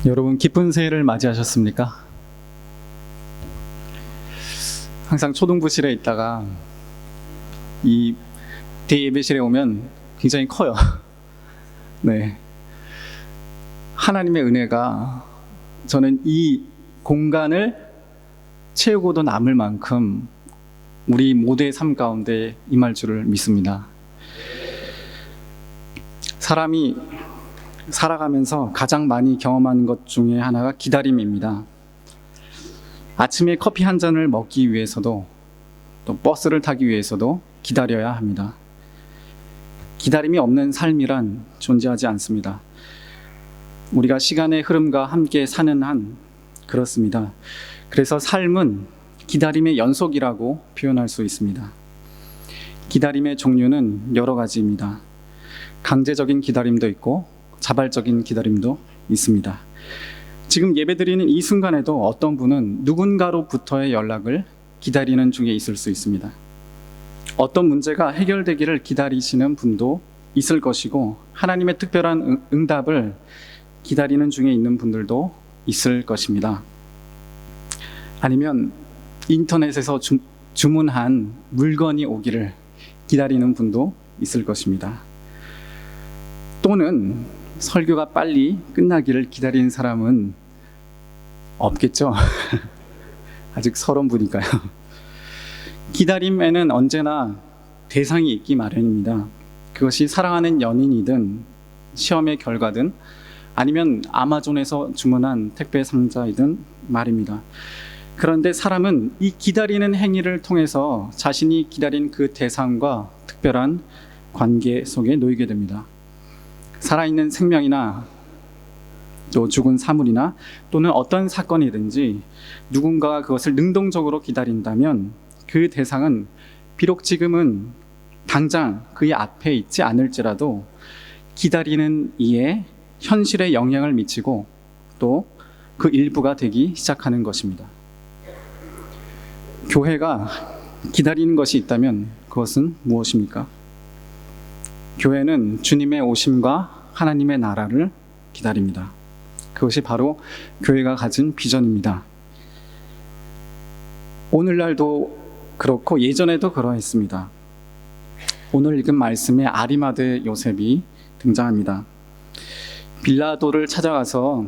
여러분 기쁜 새해를 맞이하셨습니까? 항상 초등부실에 있다가 이 대예배실에 오면 굉장히 커요. 네, 하나님의 은혜가 저는 이 공간을 채우고도 남을 만큼 우리 모두의 삶 가운데 임할 줄을 믿습니다. 사람이 살아가면서 가장 많이 경험하는 것 중에 하나가 기다림입니다. 아침에 커피 한 잔을 먹기 위해서도 또 버스를 타기 위해서도 기다려야 합니다. 기다림이 없는 삶이란 존재하지 않습니다. 우리가 시간의 흐름과 함께 사는 한 그렇습니다. 그래서 삶은 기다림의 연속이라고 표현할 수 있습니다. 기다림의 종류는 여러 가지입니다. 강제적인 기다림도 있고 자발적인 기다림도 있습니다. 지금 예배드리는 이 순간에도 어떤 분은 누군가로부터의 연락을 기다리는 중에 있을 수 있습니다. 어떤 문제가 해결되기를 기다리시는 분도 있을 것이고, 하나님의 특별한 응답을 기다리는 중에 있는 분들도 있을 것입니다. 아니면 인터넷에서 주문한 물건이 오기를 기다리는 분도 있을 것입니다. 또는 설교가 빨리 끝나기를 기다리는 사람은 없겠죠? 아직 30분이니까요. 기다림에는 언제나 대상이 있기 마련입니다. 그것이 사랑하는 연인이든 시험의 결과든 아니면 아마존에서 주문한 택배 상자이든 말입니다. 그런데 사람은 이 기다리는 행위를 통해서 자신이 기다린 그 대상과 특별한 관계 속에 놓이게 됩니다. 살아있는 생명이나 또 죽은 사물이나 또는 어떤 사건이든지 누군가가 그것을 능동적으로 기다린다면 그 대상은 비록 지금은 당장 그의 앞에 있지 않을지라도 기다리는 이에 현실에 영향을 미치고 또 그 일부가 되기 시작하는 것입니다. 교회가 기다리는 것이 있다면 그것은 무엇입니까? 교회는 주님의 오심과 하나님의 나라를 기다립니다. 그것이 바로 교회가 가진 비전입니다. 오늘날도 그렇고 예전에도 그러했습니다. 오늘 읽은 말씀에 아리마대 요셉이 등장합니다. 빌라도를 찾아가서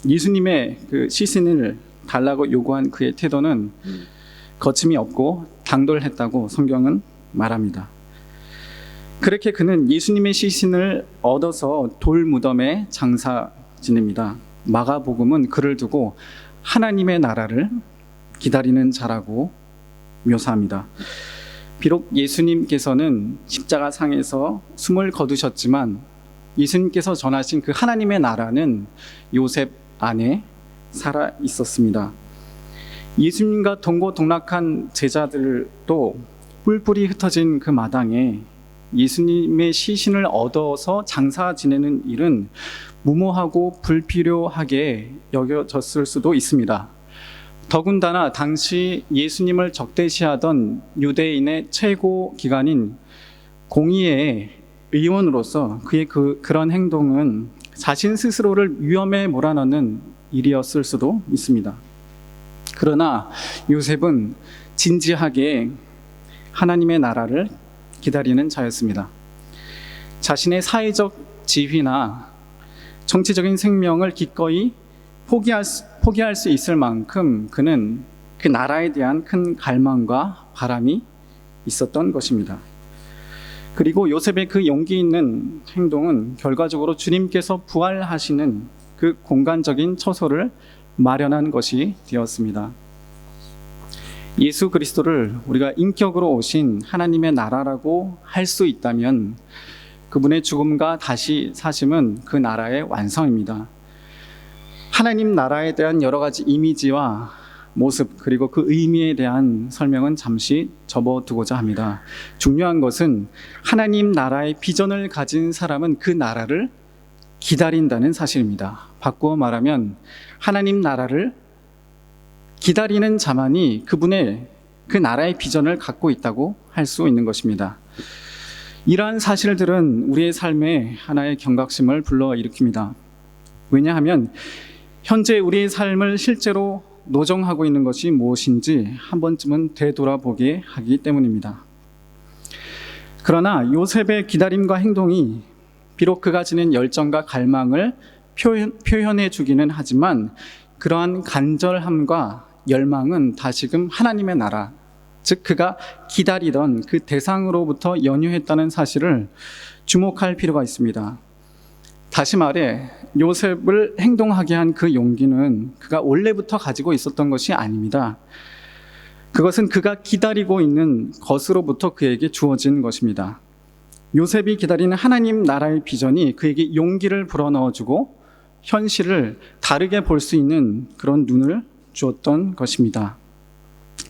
예수님의 그 시신을 달라고 요구한 그의 태도는 거침이 없고 당돌했다고 성경은 말합니다. 그렇게 그는 예수님의 시신을 얻어서 돌 무덤에 장사 지냅니다. 마가복음은 그를 두고 하나님의 나라를 기다리는 자라고 묘사합니다. 비록 예수님께서는 십자가상에서 숨을 거두셨지만 예수님께서 전하신 그 하나님의 나라는 요셉 안에 살아 있었습니다. 예수님과 동고동락한 제자들도 뿔뿔이 흩어진 그 마당에 예수님의 시신을 얻어서 장사 지내는 일은 무모하고 불필요하게 여겨졌을 수도 있습니다. 더군다나 당시 예수님을 적대시하던 유대인의 최고 기관인 공의의 의원으로서 그의 그런 행동은 자신 스스로를 위험에 몰아넣는 일이었을 수도 있습니다. 그러나 요셉은 진지하게 하나님의 나라를 기다리는 자였습니다. 자신의 사회적 지위나 정치적인 생명을 기꺼이 포기할 수 있을 만큼 그는 그 나라에 대한 큰 갈망과 바람이 있었던 것입니다. 그리고 요셉의 그 용기 있는 행동은 결과적으로 주님께서 부활하시는 그 공간적인 처소를 마련한 것이 되었습니다. 예수 그리스도를 우리가 인격으로 오신 하나님의 나라라고 할 수 있다면 그분의 죽음과 다시 사심은 그 나라의 완성입니다. 하나님 나라에 대한 여러 가지 이미지와 모습 그리고 그 의미에 대한 설명은 잠시 접어두고자 합니다. 중요한 것은 하나님 나라의 비전을 가진 사람은 그 나라를 기다린다는 사실입니다. 바꾸어 말하면 하나님 나라를 기다리는 자만이 그분의 그 나라의 비전을 갖고 있다고 할 수 있는 것입니다. 이러한 사실들은 우리의 삶에 하나의 경각심을 불러일으킵니다. 왜냐하면 현재 우리의 삶을 실제로 노정하고 있는 것이 무엇인지 한 번쯤은 되돌아보게 하기 때문입니다. 그러나 요셉의 기다림과 행동이 비록 그가 지닌 열정과 갈망을 표현해 주기는 하지만 그러한 간절함과 열망은 다시금 하나님의 나라, 즉 그가 기다리던 그 대상으로부터 연유했다는 사실을 주목할 필요가 있습니다. 다시 말해 요셉을 행동하게 한 그 용기는 그가 원래부터 가지고 있었던 것이 아닙니다. 그것은 그가 기다리고 있는 것으로부터 그에게 주어진 것입니다. 요셉이 기다리는 하나님 나라의 비전이 그에게 용기를 불어넣어주고 현실을 다르게 볼 수 있는 그런 눈을 주었던 것입니다.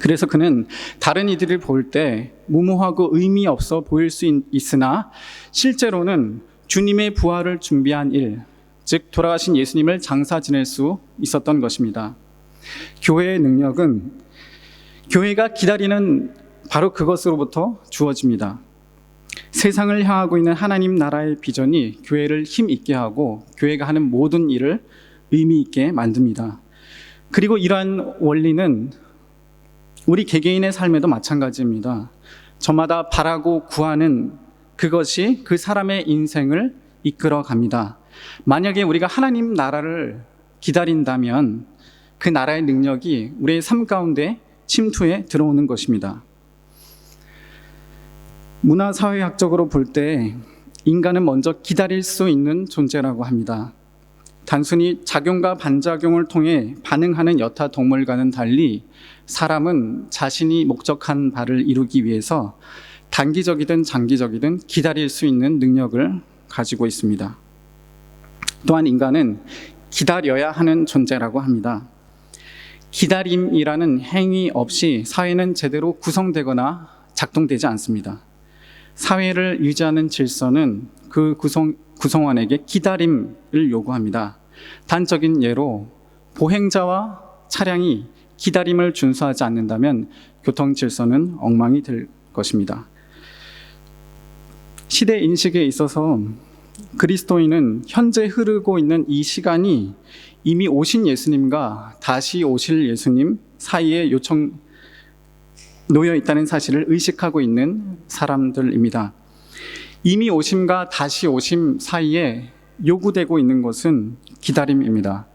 그래서 그는 다른 이들을 볼 때 무모하고 의미 없어 보일 수 있으나 실제로는 주님의 부활을 준비한 일, 즉 돌아가신 예수님을 장사 지낼 수 있었던 것입니다. 교회의 능력은 교회가 기다리는 바로 그것으로부터 주어집니다. 세상을 향하고 있는 하나님 나라의 비전이 교회를 힘있게 하고 교회가 하는 모든 일을 의미 있게 만듭니다. 그리고 이러한 원리는 우리 개개인의 삶에도 마찬가지입니다. 저마다 바라고 구하는 그것이 그 사람의 인생을 이끌어 갑니다. 만약에 우리가 하나님 나라를 기다린다면 그 나라의 능력이 우리의 삶 가운데 침투해 들어오는 것입니다. 문화사회학적으로 볼 때 인간은 먼저 기다릴 수 있는 존재라고 합니다. 단순히 작용과 반작용을 통해 반응하는 여타 동물과는 달리 사람은 자신이 목적한 바를 이루기 위해서 단기적이든 장기적이든 기다릴 수 있는 능력을 가지고 있습니다. 또한 인간은 기다려야 하는 존재라고 합니다. 기다림이라는 행위 없이 사회는 제대로 구성되거나 작동되지 않습니다. 사회를 유지하는 질서는 그 구성원에게 기다림을 요구합니다. 단적인 예로 보행자와 차량이 기다림을 준수하지 않는다면 교통 질서는 엉망이 될 것입니다. 시대 인식에 있어서 그리스도인은 현재 흐르고 있는 이 시간이 이미 오신 예수님과 다시 오실 예수님 사이에 놓여 있다는 사실을 의식하고 있는 사람들입니다. 이미 오심과 다시 오심 사이에 요구되고 있는 것은 기다림입니다.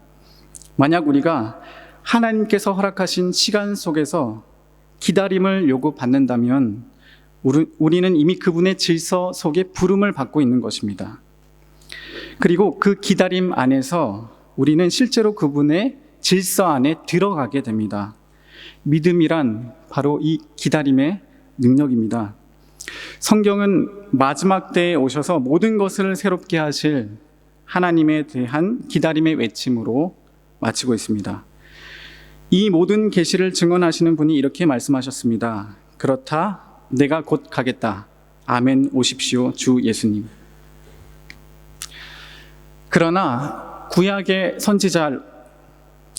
만약 우리가 하나님께서 허락하신 시간 속에서 기다림을 요구받는다면 우리는 이미 그분의 질서 속에 부름을 받고 있는 것입니다. 그리고 그 기다림 안에서 우리는 실제로 그분의 질서 안에 들어가게 됩니다. 믿음이란 바로 이 기다림의 능력입니다. 성경은 마지막 때에 오셔서 모든 것을 새롭게 하실 하나님에 대한 기다림의 외침으로 마치고 있습니다. 이 모든 계시를 증언하시는 분이 이렇게 말씀하셨습니다. 그렇다, 내가 곧 가겠다. 아멘 오십시오, 주 예수님. 그러나 구약의 선지자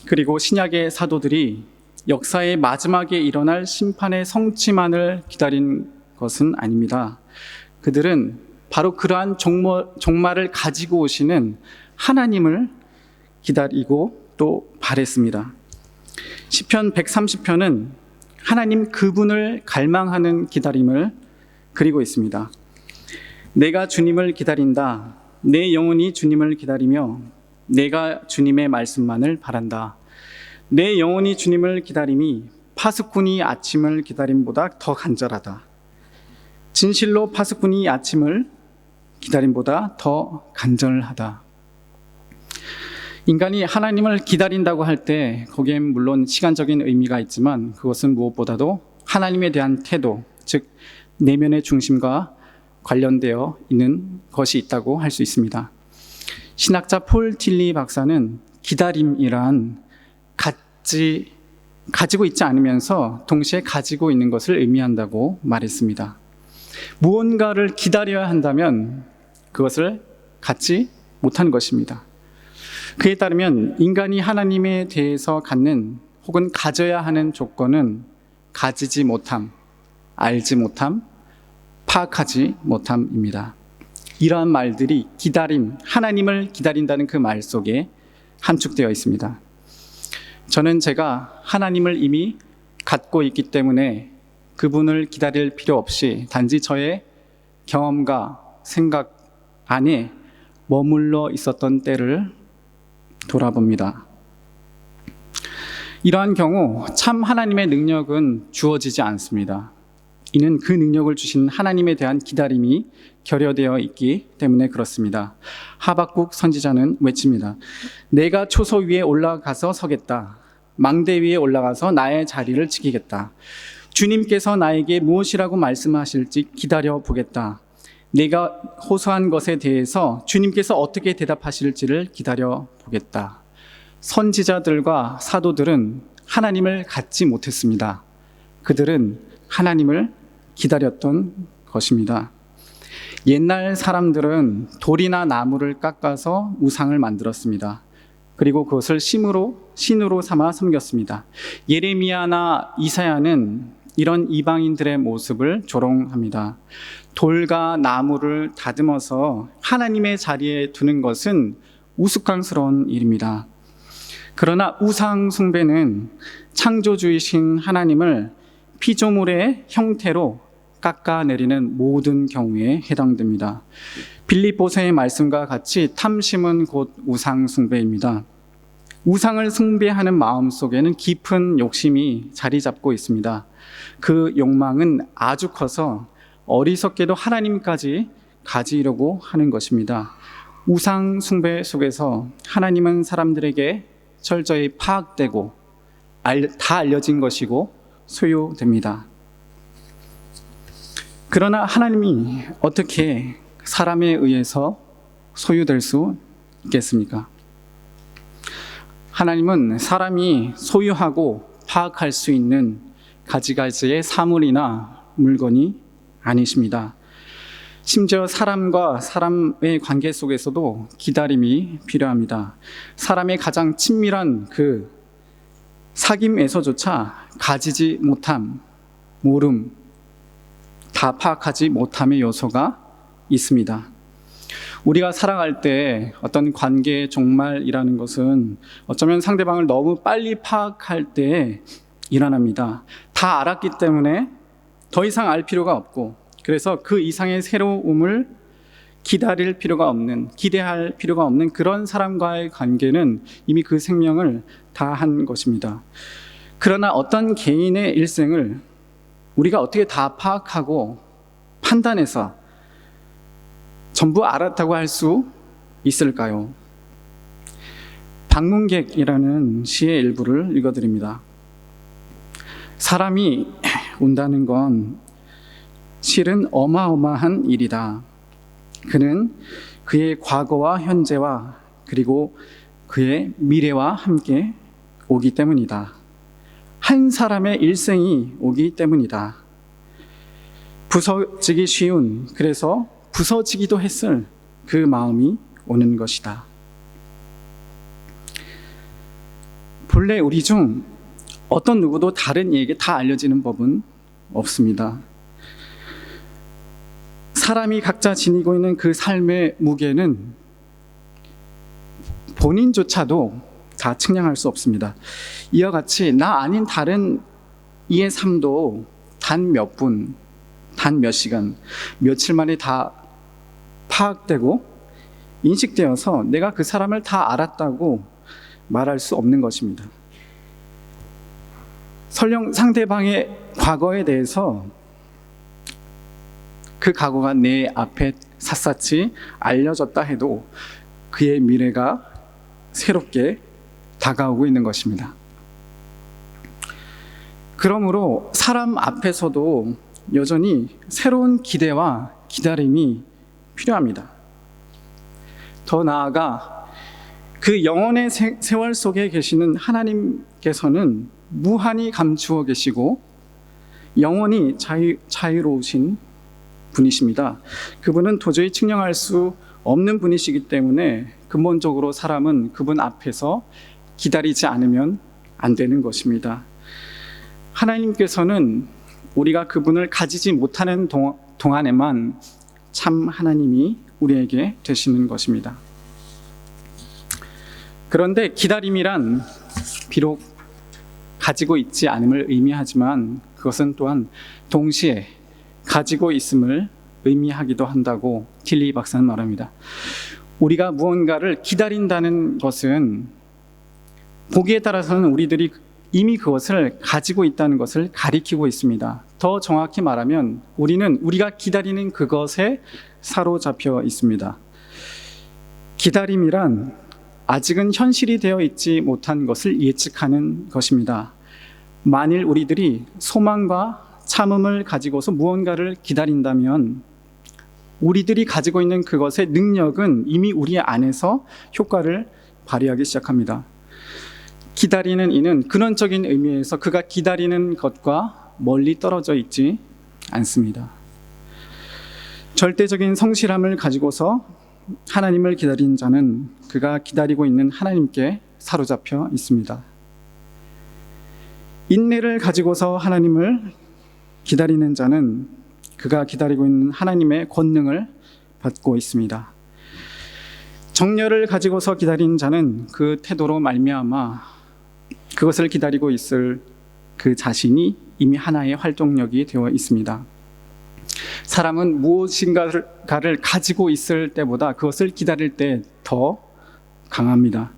그리고 신약의 사도들이 역사의 마지막에 일어날 심판의 성취만을 기다린 것은 아닙니다. 그들은 바로 그러한 종말을 가지고 오시는 하나님을 기다리고 또 바랬습니다. 시편 130편은 하나님 그분을 갈망하는 기다림을 그리고 있습니다. 내가 주님을 기다린다. 내 영혼이 주님을 기다리며 내가 주님의 말씀만을 바란다. 내 영혼이 주님을 기다림이 파수꾼이 아침을 기다림보다 더 간절하다. 진실로 파수꾼이 아침을 기다림보다 더 간절하다. 인간이 하나님을 기다린다고 할 때 거기엔 물론 시간적인 의미가 있지만 그것은 무엇보다도 하나님에 대한 태도, 즉 내면의 중심과 관련되어 있는 것이 있다고 할 수 있습니다. 신학자 폴 틸리 박사는 기다림이란 가지고 있지 않으면서 동시에 가지고 있는 것을 의미한다고 말했습니다. 무언가를 기다려야 한다면 그것을 갖지 못하는 것입니다. 그에 따르면 인간이 하나님에 대해서 갖는 혹은 가져야 하는 조건은 가지지 못함, 알지 못함, 파악하지 못함입니다. 이러한 말들이 기다림, 하나님을 기다린다는 그 말 속에 함축되어 있습니다. 저는 제가 하나님을 이미 갖고 있기 때문에 그분을 기다릴 필요 없이 단지 저의 경험과 생각 안에 머물러 있었던 때를 돌아봅니다. 이러한 경우 참 하나님의 능력은 주어지지 않습니다. 이는 그 능력을 주신 하나님에 대한 기다림이 결여되어 있기 때문에 그렇습니다. 하박국 선지자는 외칩니다. 내가 초소 위에 올라가서 서겠다. 망대 위에 올라가서 나의 자리를 지키겠다. 주님께서 나에게 무엇이라고 말씀하실지 기다려 보겠다. 내가 호소한 것에 대해서 주님께서 어떻게 대답하실지를 기다려 보겠다. 선지자들과 사도들은 하나님을 갖지 못했습니다. 그들은 하나님을 기다렸던 것입니다. 옛날 사람들은 돌이나 나무를 깎아서 우상을 만들었습니다. 그리고 그것을 신으로 삼아 섬겼습니다. 예레미야나 이사야는 이런 이방인들의 모습을 조롱합니다. 돌과 나무를 다듬어서 하나님의 자리에 두는 것은 우스꽝스러운 일입니다. 그러나 우상 숭배는 창조주이신 하나님을 피조물의 형태로 깎아내리는 모든 경우에 해당됩니다. 빌립보서의 말씀과 같이 탐심은 곧 우상 숭배입니다. 우상을 숭배하는 마음 속에는 깊은 욕심이 자리 잡고 있습니다. 그 욕망은 아주 커서 어리석게도 하나님까지 가지려고 하는 것입니다. 우상 숭배 속에서 하나님은 사람들에게 철저히 파악되고 다 알려진 것이고 소유됩니다. 그러나 하나님이 어떻게 사람에 의해서 소유될 수 있겠습니까? 하나님은 사람이 소유하고 파악할 수 있는 가지가지의 사물이나 물건이 아니십니다. 심지어 사람과 사람의 관계 속에서도 기다림이 필요합니다. 사람의 가장 친밀한 그 사귐에서조차 가지지 못함, 모름, 다 파악하지 못함의 요소가 있습니다. 우리가 살아갈 때 어떤 관계의 종말이라는 것은 어쩌면 상대방을 너무 빨리 파악할 때 일어납니다. 다 알았기 때문에 더 이상 알 필요가 없고, 그래서 그 이상의 새로움을 기다릴 필요가 없는, 기대할 필요가 없는 그런 사람과의 관계는 이미 그 생명을 다한 것입니다. 그러나 어떤 개인의 일생을 우리가 어떻게 다 파악하고 판단해서 전부 알았다고 할 수 있을까요? 방문객이라는 시의 일부를 읽어드립니다. 사람이 운다는 건 실은 어마어마한 일이다. 그는 그의 과거와 현재와 그리고 그의 미래와 함께 오기 때문이다. 한 사람의 일생이 오기 때문이다. 부서지기 쉬운, 그래서 부서지기도 했을 그 마음이 오는 것이다. 본래 우리 중 어떤 누구도 다른 이에게 다 알려지는 법은 없습니다. 사람이 각자 지니고 있는 그 삶의 무게는 본인조차도 다 측량할 수 없습니다. 이와 같이 나 아닌 다른 이의 삶도 단 몇 분, 단 몇 시간, 며칠 만에 다 파악되고 인식되어서 내가 그 사람을 다 알았다고 말할 수 없는 것입니다. 설령 상대방의 과거에 대해서 그 과거가 내 앞에 샅샅이 알려졌다 해도 그의 미래가 새롭게 다가오고 있는 것입니다. 그러므로 사람 앞에서도 여전히 새로운 기대와 기다림이 필요합니다. 더 나아가 그 영원의 세월 속에 계시는 하나님께서는 무한히 감추어 계시고 영원히 자유로우신 분이십니다. 그분은 도저히 측량할 수 없는 분이시기 때문에 근본적으로 사람은 그분 앞에서 기다리지 않으면 안 되는 것입니다. 하나님께서는 우리가 그분을 가지지 못하는 동안에만 참 하나님이 우리에게 되시는 것입니다. 그런데 기다림이란 비록 가지고 있지 않음을 의미하지만 그것은 또한 동시에 가지고 있음을 의미하기도 한다고 틸리 박사는 말합니다. 우리가 무언가를 기다린다는 것은 보기에 따라서는 우리들이 이미 그것을 가지고 있다는 것을 가리키고 있습니다. 더 정확히 말하면 우리는 우리가 기다리는 그것에 사로잡혀 있습니다. 기다림이란 아직은 현실이 되어 있지 못한 것을 예측하는 것입니다. 만일 우리들이 소망과 참음을 가지고서 무언가를 기다린다면 우리들이 가지고 있는 그것의 능력은 이미 우리 안에서 효과를 발휘하기 시작합니다. 기다리는 이는 근원적인 의미에서 그가 기다리는 것과 멀리 떨어져 있지 않습니다. 절대적인 성실함을 가지고서 하나님을 기다리는 자는 그가 기다리고 있는 하나님께 사로잡혀 있습니다. 인내를 가지고서 하나님을 기다리는 자는 그가 기다리고 있는 하나님의 권능을 받고 있습니다. 정열을 가지고서 기다리는 자는 그 태도로 말미암아 그것을 기다리고 있을 그 자신이 이미 하나의 활동력이 되어 있습니다. 사람은 무엇인가를 가지고 있을 때보다 그것을 기다릴 때 더 강합니다.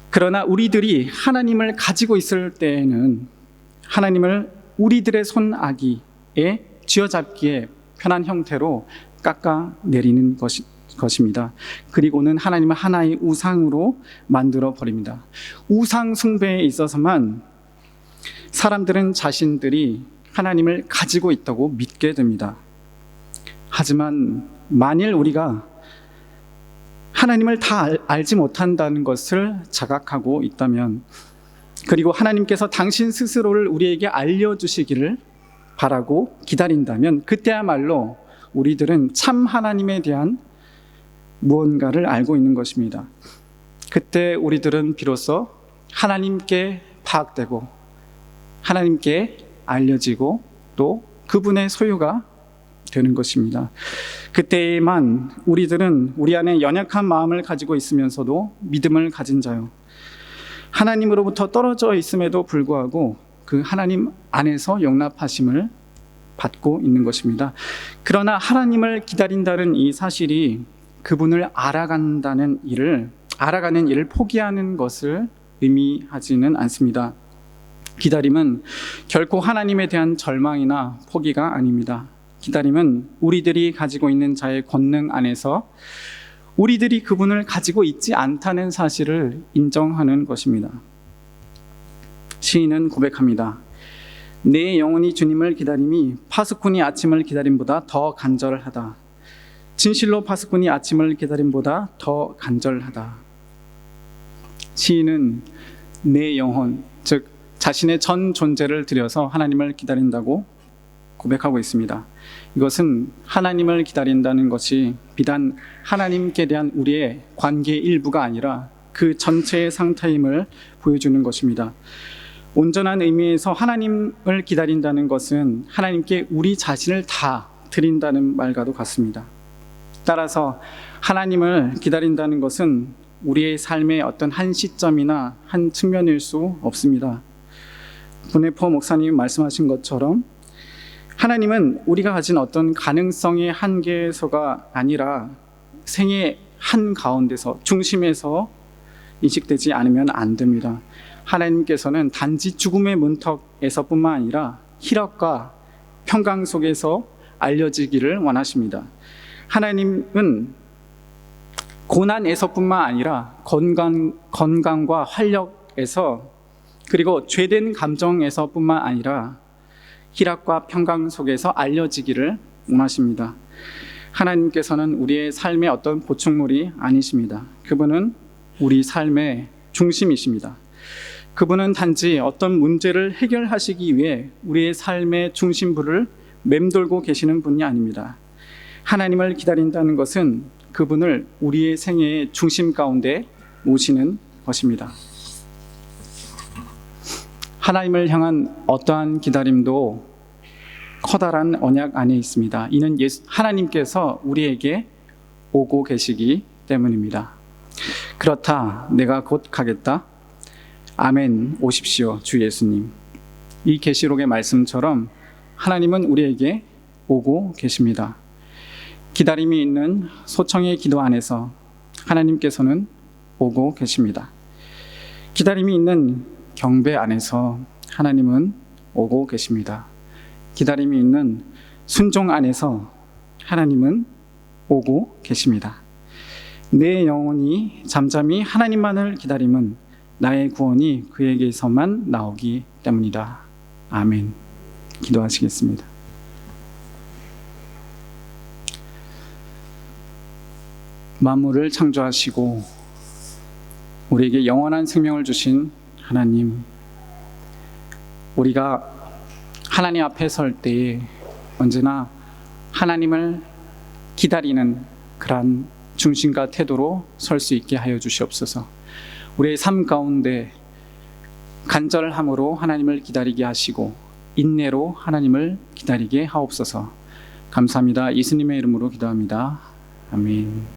그러나 우리들이 하나님을 가지고 있을 때에는 하나님을 우리들의 손아귀에 쥐어잡기에 편한 형태로 깎아내리는 것입니다. 그리고는 하나님을 하나의 우상으로 만들어 버립니다. 우상 숭배에 있어서만 사람들은 자신들이 하나님을 가지고 있다고 믿게 됩니다. 하지만 만일 우리가 하나님을 다 알지 못한다는 것을 자각하고 있다면, 그리고 하나님께서 당신 스스로를 우리에게 알려주시기를 바라고 기다린다면 그때야말로 우리들은 참 하나님에 대한 무언가를 알고 있는 것입니다. 그때 우리들은 비로소 하나님께 파악되고 하나님께 알려지고 또 그분의 소유가 되는 것입니다. 그때에만 우리들은 우리 안에 연약한 마음을 가지고 있으면서도 믿음을 가진 자요, 하나님으로부터 떨어져 있음에도 불구하고 그 하나님 안에서 용납하심을 받고 있는 것입니다. 그러나 하나님을 기다린다는 이 사실이 그분을 알아가는 일을 포기하는 것을 의미하지는 않습니다. 기다림은 결코 하나님에 대한 절망이나 포기가 아닙니다. 기다림은 우리들이 가지고 있는 자의 권능 안에서 우리들이 그분을 가지고 있지 않다는 사실을 인정하는 것입니다. 시인은 고백합니다. 내 영혼이 주님을 기다림이 파수꾼이 아침을 기다림보다 더 간절하다. 진실로 파수꾼이 아침을 기다림보다 더 간절하다. 시인은 내 영혼, 즉 자신의 전 존재를 들여서 하나님을 기다린다고 고백하고 있습니다. 이것은 하나님을 기다린다는 것이 비단 하나님께 대한 우리의 관계의 일부가 아니라 그 전체의 상태임을 보여주는 것입니다. 온전한 의미에서 하나님을 기다린다는 것은 하나님께 우리 자신을 다 드린다는 말과도 같습니다. 따라서 하나님을 기다린다는 것은 우리의 삶의 어떤 한 시점이나 한 측면일 수 없습니다. 분해포 목사님이 말씀하신 것처럼 하나님은 우리가 가진 어떤 가능성의 한계에서가 아니라 생의 한가운데서 중심에서 인식되지 않으면 안 됩니다. 하나님께서는 단지 죽음의 문턱에서뿐만 아니라 희락과 평강 속에서 알려지기를 원하십니다. 하나님은 고난에서뿐만 아니라 건강과 활력에서, 그리고 죄된 감정에서뿐만 아니라 희락과 평강 속에서 알려지기를 원하십니다. 하나님께서는 우리의 삶의 어떤 보충물이 아니십니다. 그분은 우리 삶의 중심이십니다. 그분은 단지 어떤 문제를 해결하시기 위해 우리의 삶의 중심부를 맴돌고 계시는 분이 아닙니다. 하나님을 기다린다는 것은 그분을 우리의 생애의 중심 가운데 모시는 것입니다. 하나님을 향한 어떠한 기다림도 커다란 언약 안에 있습니다. 이는 하나님께서 우리에게 오고 계시기 때문입니다. 그렇다. 내가 곧 가겠다. 아멘. 오십시오. 주 예수님. 이 계시록의 말씀처럼 하나님은 우리에게 오고 계십니다. 기다림이 있는 소청의 기도 안에서 하나님께서는 오고 계십니다. 기다림이 있는 경배 안에서 하나님은 오고 계십니다. 기다림이 있는 순종 안에서 하나님은 오고 계십니다. 내 영혼이 잠잠히 하나님만을 기다림은 나의 구원이 그에게서만 나오기 때문이다. 아멘. 기도하시겠습니다. 만물을 창조하시고 우리에게 영원한 생명을 주신 하나님, 우리가 하나님 앞에 설 때에 언제나 하나님을 기다리는 그러한 중심과 태도로 설 수 있게 하여 주시옵소서. 우리의 삶 가운데 간절함으로 하나님을 기다리게 하시고 인내로 하나님을 기다리게 하옵소서. 감사합니다. 예수님의 이름으로 기도합니다. 아멘.